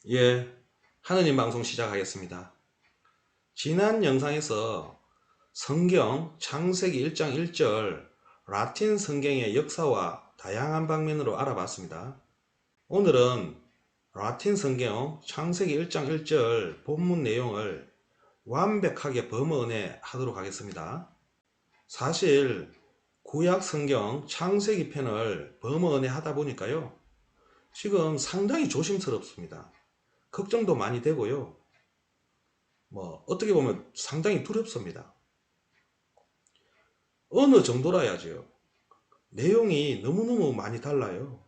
예, 하느님 방송 시작하겠습니다. 지난 영상에서 성경 창세기 1장 1절 라틴 성경의 역사와 다양한 방면으로 알아봤습니다. 오늘은 라틴 성경 창세기 1장 1절 본문 내용을 완벽하게 범언해 하도록 하겠습니다. 사실 구약 성경 창세기 편을 범언해 하다 보니까요, 지금 상당히 조심스럽습니다. 걱정도 많이 되고요. 어떻게 보면 상당히 두렵습니다. 어느 정도라야죠. 내용이 너무너무 많이 달라요.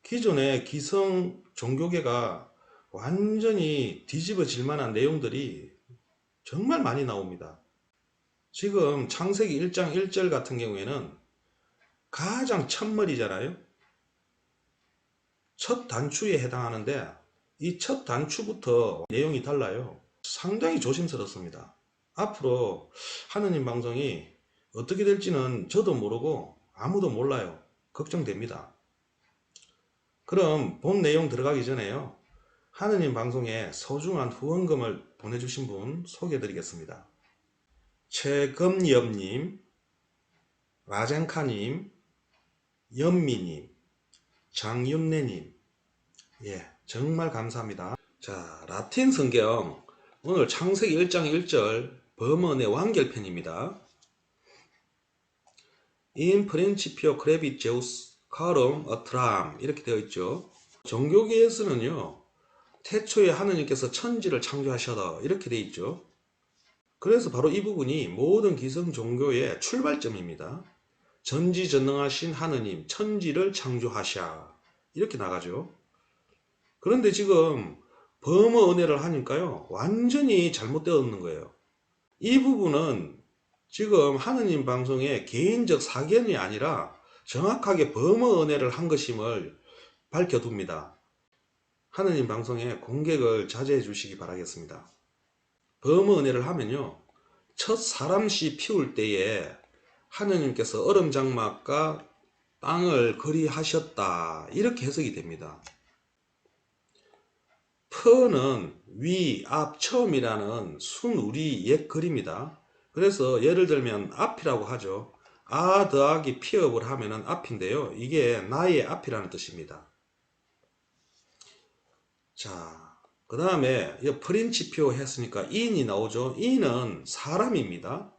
기존의 기성 종교계가 완전히 뒤집어질 만한 내용들이 정말 많이 나옵니다. 지금 창세기 1장 1절 같은 경우에는 가장 첫머리잖아요. 첫 단추에 해당하는데 이 첫 단추부터 내용이 달라요. 상당히 조심스럽습니다. 앞으로 하느님 방송이 어떻게 될지는 저도 모르고 아무도 몰라요. 걱정됩니다. 그럼 본 내용 들어가기 전에요, 하느님 방송에 소중한 후원금을 보내주신 분 소개해 드리겠습니다. 최금엽님, 라젠카님, 연미님, 장윤래님, 예, 정말 감사합니다. 자, 라틴 성경 오늘 창세기 1장 1절 범언의 완결편입니다. In principio crevit Zeus carum atram 이렇게 되어 있죠. 종교계에서는요, 태초에 하느님께서 천지를 창조하셔다 이렇게 되어 있죠. 그래서 바로 이 부분이 모든 기성 종교의 출발점입니다. 전지전능하신 하느님 천지를 창조하샤 이렇게 나가죠. 그런데 지금 범어 은혜를 하니까요, 완전히 잘못되었는 거예요. 이 부분은 지금 하느님 방송의 개인적 사견이 아니라 정확하게 범어 은혜를 한 것임을 밝혀둡니다. 하느님 방송에 공격을 자제해 주시기 바라겠습니다. 범어 은혜를 하면요, 첫 사람씨 피울 때에 하느님께서 얼음 장막과 땅을 거리하셨다 이렇게 해석이 됩니다. 퍼는 위, 앞, 처음이라는 순우리 옛 글입니다. 그래서 예를 들면 앞이라고 하죠. 아 더하기 피업을 하면은 앞인데요, 이게 나의 앞이라는 뜻입니다. 자, 그 다음에 프린치피오 했으니까 인이 나오죠. 인은 사람입니다.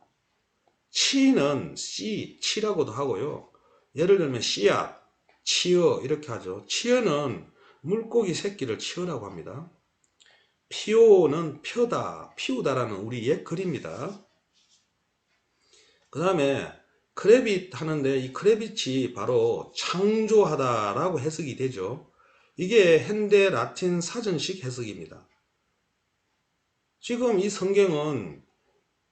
치는 씨, 치라고도 하고요. 예를 들면 씨앗, 치어 이렇게 하죠. 치어는 물고기 새끼를 치어라고 합니다. 피오는 펴다, 피우다라는 우리 옛 글입니다. 그 다음에 크레빗 하는데 이 크레빗이 바로 창조하다라고 해석이 되죠. 이게 현대 라틴 사전식 해석입니다. 지금 이 성경은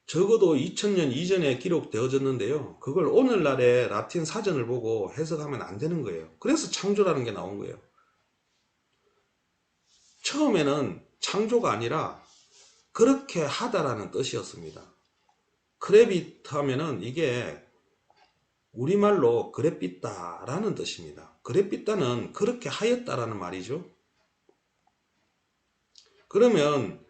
적어도 2000년 이전에 기록되어졌는데요, 그걸 오늘날의 라틴 사전을 보고 해석하면 안 되는 거예요. 그래서 창조라는 게 나온 거예요. 처음에는 창조가 아니라 그렇게 하다라는 뜻이었습니다. 크레빗 하면은 이게 우리말로 그랬빗다라는 뜻입니다. 그랬빗다는 그렇게 하였다라는 말이죠. 그러면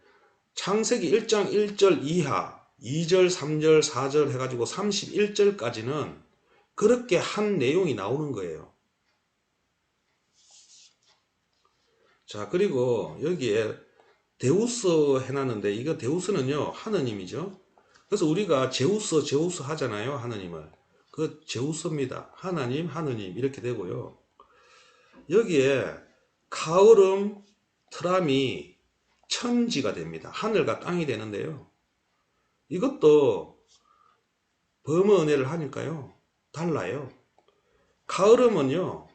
창세기 1장 1절 이하 2절, 3절, 4절 해가지고 31절까지는 그렇게 한 내용이 나오는 거예요. 자, 그리고 여기에 데우스 해놨는데, 이거 데우스는요, 하느님이죠. 그래서 우리가 제우스, 제우스 하잖아요, 하느님을. 그 제우스입니다. 하나님, 하느님 이렇게 되고요. 여기에 가을음, 트람이 천지가 됩니다. 하늘과 땅이 되는데요, 이것도 범어 은혜를 하니까요, 달라요. 가을음은요,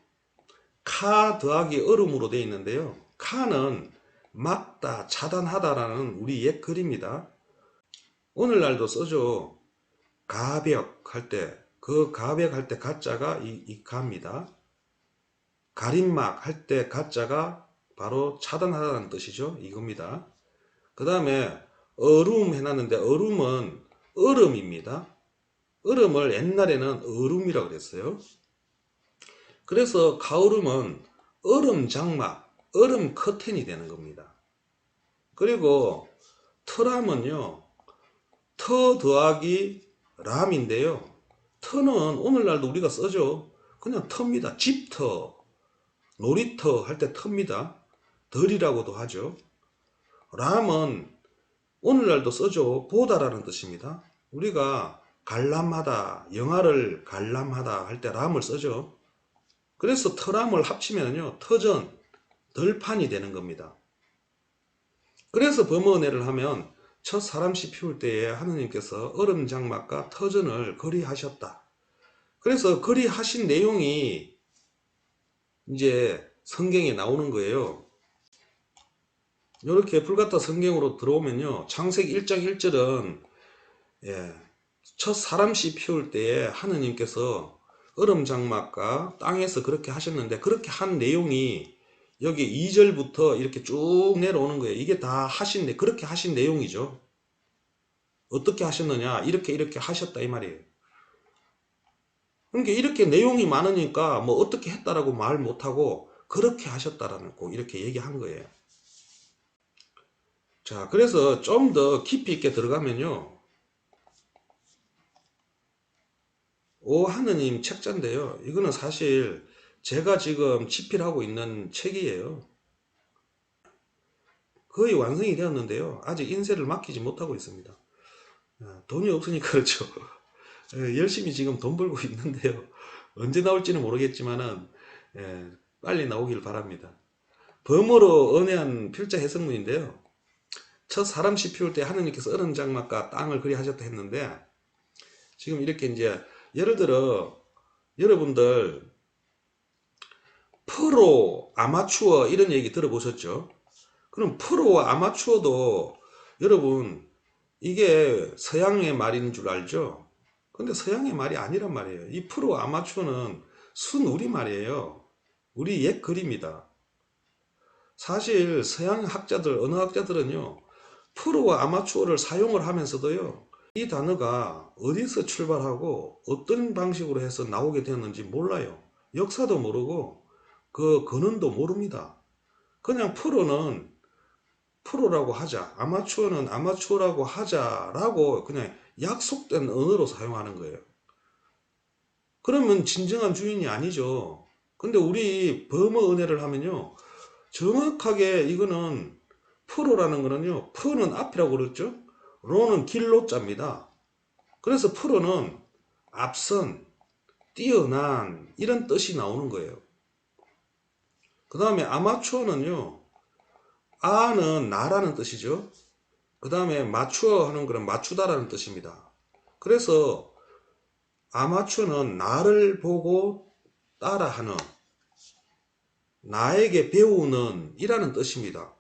카 더하기 얼음으로 되어 있는데요, 카는 막다, 차단하다라는 우리 옛 글입니다. 오늘날도 써죠. 가벽 할 때, 그 가벽 할 때 가짜가 이 가입니다. 가림막 할 때 가짜가 바로 차단하다는 뜻이죠. 이겁니다. 그 다음에 얼음 해놨는데, 얼음은 얼음입니다. 얼음을 옛날에는 얼음이라고 그랬어요. 그래서 가을음은 얼음 장막, 얼음 커튼이 되는 겁니다. 그리고 터람은요, 터 더하기 람인데요. 터는 오늘날도 우리가 쓰죠. 그냥 터입니다. 집터, 놀이터 할 때 터입니다. 덜이라고도 하죠. 람은 오늘날도 쓰죠. 보다라는 뜻입니다. 우리가 관람하다, 영화를 관람하다 할 때 람을 쓰죠. 그래서 터람을 합치면요, 터전, 덜판이 되는 겁니다. 그래서 범어은혜를 하면 첫 사람씨 피울 때에 하느님께서 얼음 장막과 터전을 거리하셨다. 그래서 거리하신 내용이 이제 성경에 나오는 거예요. 이렇게 불같다 성경으로 들어오면요, 창세기 1장 1절은 첫 사람씨 피울 때에 하느님께서 얼음 장막과 땅에서 그렇게 하셨는데, 그렇게 한 내용이 여기 2절부터 이렇게 쭉 내려오는 거예요. 이게 다 그렇게 하신 내용이죠. 어떻게 하셨느냐, 이렇게 하셨다 이 말이에요. 그러니까 이렇게 내용이 많으니까 뭐 어떻게 했다라고 말 못하고 그렇게 하셨다라는 거 이렇게 얘기한 거예요. 자, 그래서 좀 더 깊이 있게 들어가면요, 오 하느님 책자인데요, 이거는 사실 제가 지금 집필하고 있는 책이에요. 거의 완성이 되었는데요, 아직 인쇄를 맡기지 못하고 있습니다. 돈이 없으니까 그렇죠. 열심히 지금 돈 벌고 있는데요, 언제 나올지는 모르겠지만은 빨리 나오길 바랍니다. 범어로 언해한 필자 해석문인데요, 첫 사람씨 피울 때 하느님께서 얼음 장막과 땅을 그리 하셨다 했는데, 지금 이렇게 이제 예를 들어 여러분들 프로, 아마추어 이런 얘기 들어보셨죠? 그럼 프로와 아마추어도 여러분 이게 서양의 말인 줄 알죠? 근데 서양의 말이 아니란 말이에요. 이 프로, 아마추어는 순우리말이에요. 우리 옛 글입니다. 사실 서양 학자들, 언어학자들은요, 프로와 아마추어를 사용을 하면서도요, 이 단어가 어디서 출발하고 어떤 방식으로 해서 나오게 되었는지 몰라요. 역사도 모르고 그 근원도 모릅니다. 그냥 프로는 프로라고 하자, 아마추어는 아마추어라고 하자라고 그냥 약속된 언어로 사용하는 거예요. 그러면 진정한 주인이 아니죠. 근데 우리 범어 은혜를 하면요, 정확하게 이거는 프로라는 거는요, 프는 앞이라고 그랬죠. 로는 길로자입니다. 그래서 프로는 앞선, 뛰어난 이런 뜻이 나오는 거예요. 그 다음에 아마추어는요, 아는 나라는 뜻이죠. 그 다음에 마추어 하는 그런 맞추다라는 뜻입니다. 그래서 아마추어는 나를 보고 따라하는, 나에게 배우는 이라는 뜻입니다.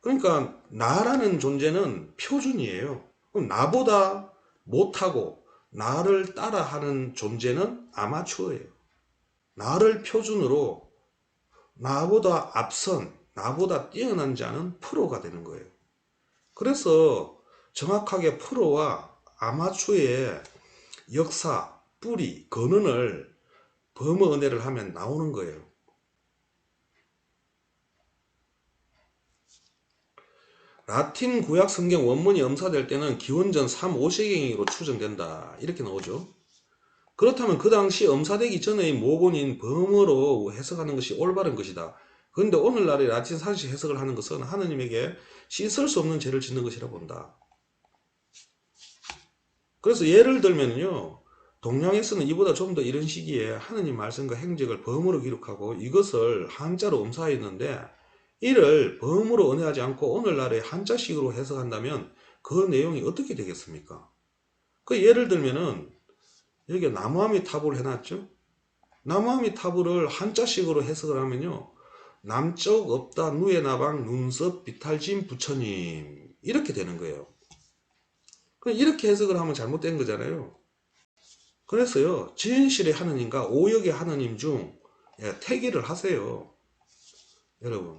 그러니까 나라는 존재는 표준이에요. 그럼 나보다 못하고 나를 따라하는 존재는 아마추어예요. 나를 표준으로 나보다 앞선, 나보다 뛰어난 자는 프로가 되는 거예요. 그래서 정확하게 프로와 아마추어의 역사, 뿌리, 근원을 범어 은혜를 하면 나오는 거예요. 라틴 구약 성경 원문이 엄사될 때는 기원전 3, 5세기로 추정된다. 이렇게 나오죠. 그렇다면 그 당시 엄사되기 전의 모본인 범어로 해석하는 것이 올바른 것이다. 그런데 오늘날의 라틴 사시 해석을 하는 것은 하느님에게 씻을 수 없는 죄를 짓는 것이라 본다. 그래서 예를 들면요, 동양에서는 이보다 좀 더 이런 시기에 하느님 말씀과 행적을 범어로 기록하고 이것을 한자로 음사했는데, 이를 범어로 은혜하지 않고 오늘날의 한자식으로 해석한다면 그 내용이 어떻게 되겠습니까? 그 예를 들면은 여기 나무아미 타불을 해놨죠. 나무아미 타불을 한자식으로 해석을 하면요, 남쪽 없다 누에 나방 눈썹 비탈진 부처님 이렇게 되는 거예요. 이렇게 해석을 하면 잘못된 거잖아요. 그래서요, 진실의 하느님과 오역의 하느님 중 택일을 하세요. 여러분,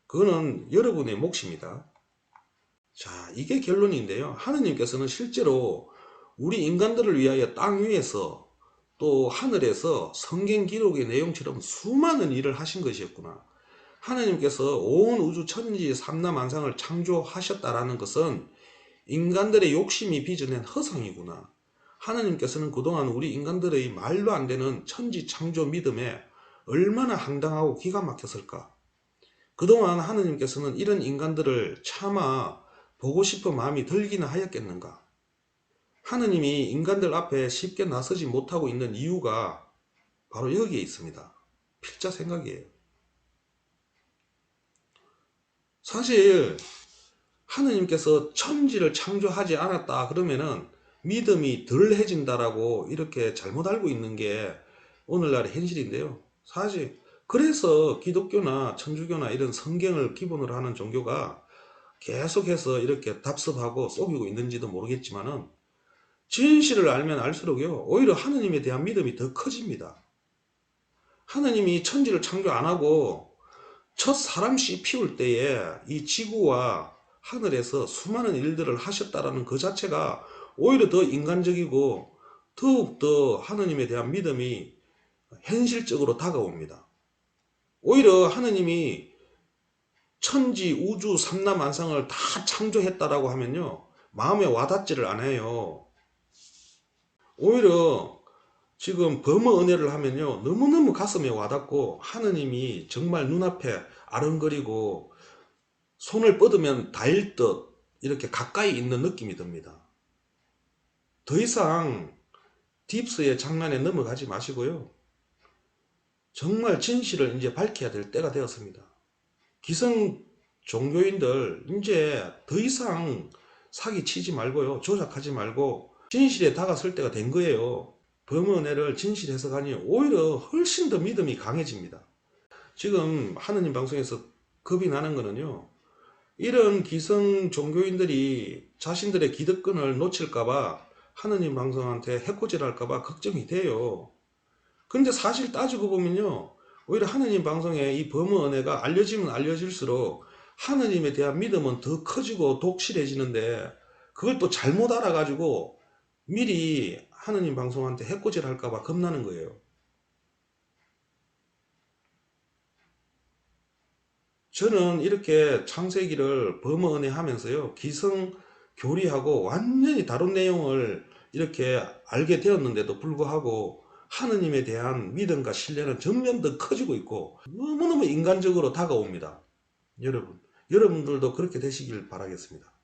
그거는 여러분의 몫입니다. 자, 이게 결론인데요, 하느님께서는 실제로 우리 인간들을 위하여 땅 위에서 또 하늘에서 성경 기록의 내용처럼 수많은 일을 하신 것이었구나. 하느님께서 온 우주 천지 삼라만상을 창조하셨다라는 것은 인간들의 욕심이 빚어낸 허상이구나. 하느님께서는 그동안 우리 인간들의 말도 안 되는 천지 창조 믿음에 얼마나 황당하고 기가 막혔을까. 그동안 하느님께서는 이런 인간들을 차마 보고 싶은 마음이 들기나 하였겠는가. 하느님이 인간들 앞에 쉽게 나서지 못하고 있는 이유가 바로 여기에 있습니다. 필자 생각이에요. 사실 하느님께서 천지를 창조하지 않았다 그러면은 믿음이 덜해진다라고 이렇게 잘못 알고 있는 게 오늘날의 현실인데요. 사실 그래서 기독교나 천주교나 이런 성경을 기본으로 하는 종교가 계속해서 이렇게 답습하고 속이고 있는지도 모르겠지만은 진실을 알면 알수록요 오히려 하느님에 대한 믿음이 더 커집니다. 하느님이 천지를 창조 안 하고 첫 사람 씨 피울 때에 이 지구와 하늘에서 수많은 일들을 하셨다라는 그 자체가 오히려 더 인간적이고 더욱더 하느님에 대한 믿음이 현실적으로 다가옵니다. 오히려 하느님이 천지 우주 삼라만상을 다 창조했다라고 하면요 마음에 와닿지를 않아요. 오히려 지금 범어 은혜를 하면요 너무너무 가슴에 와닿고 하느님이 정말 눈앞에 아른거리고 손을 뻗으면 닿을 듯 이렇게 가까이 있는 느낌이 듭니다. 더 이상 딥스의 장난에 넘어가지 마시고요. 정말 진실을 이제 밝혀야 될 때가 되었습니다. 기성 종교인들 이제 더 이상 사기 치지 말고요. 조작하지 말고 진실에 다가설 때가 된 거예요. 범어 은혜를 진실 해석하니 오히려 훨씬 더 믿음이 강해집니다. 지금 하느님 방송에서 겁이 나는 거는요. 이런 기성 종교인들이 자신들의 기득권을 놓칠까봐 하느님 방송한테 해코지 할까봐 걱정이 돼요. 근데 사실 따지고 보면요. 오히려 하느님 방송에 이 범어 은혜가 알려지면 알려질수록 하느님에 대한 믿음은 더 커지고 독실해지는데 그걸 또 잘못 알아가지고 미리 하느님 방송한테 해코지 할까봐 겁나는 거예요. 저는 이렇게 창세기를 범어 은혜 하면서요. 기성 교리하고 완전히 다른 내용을 이렇게 알게 되었는데도 불구하고 하느님에 대한 믿음과 신뢰는 점점 더 커지고 있고 너무너무 인간적으로 다가옵니다. 여러분들도 그렇게 되시길 바라겠습니다.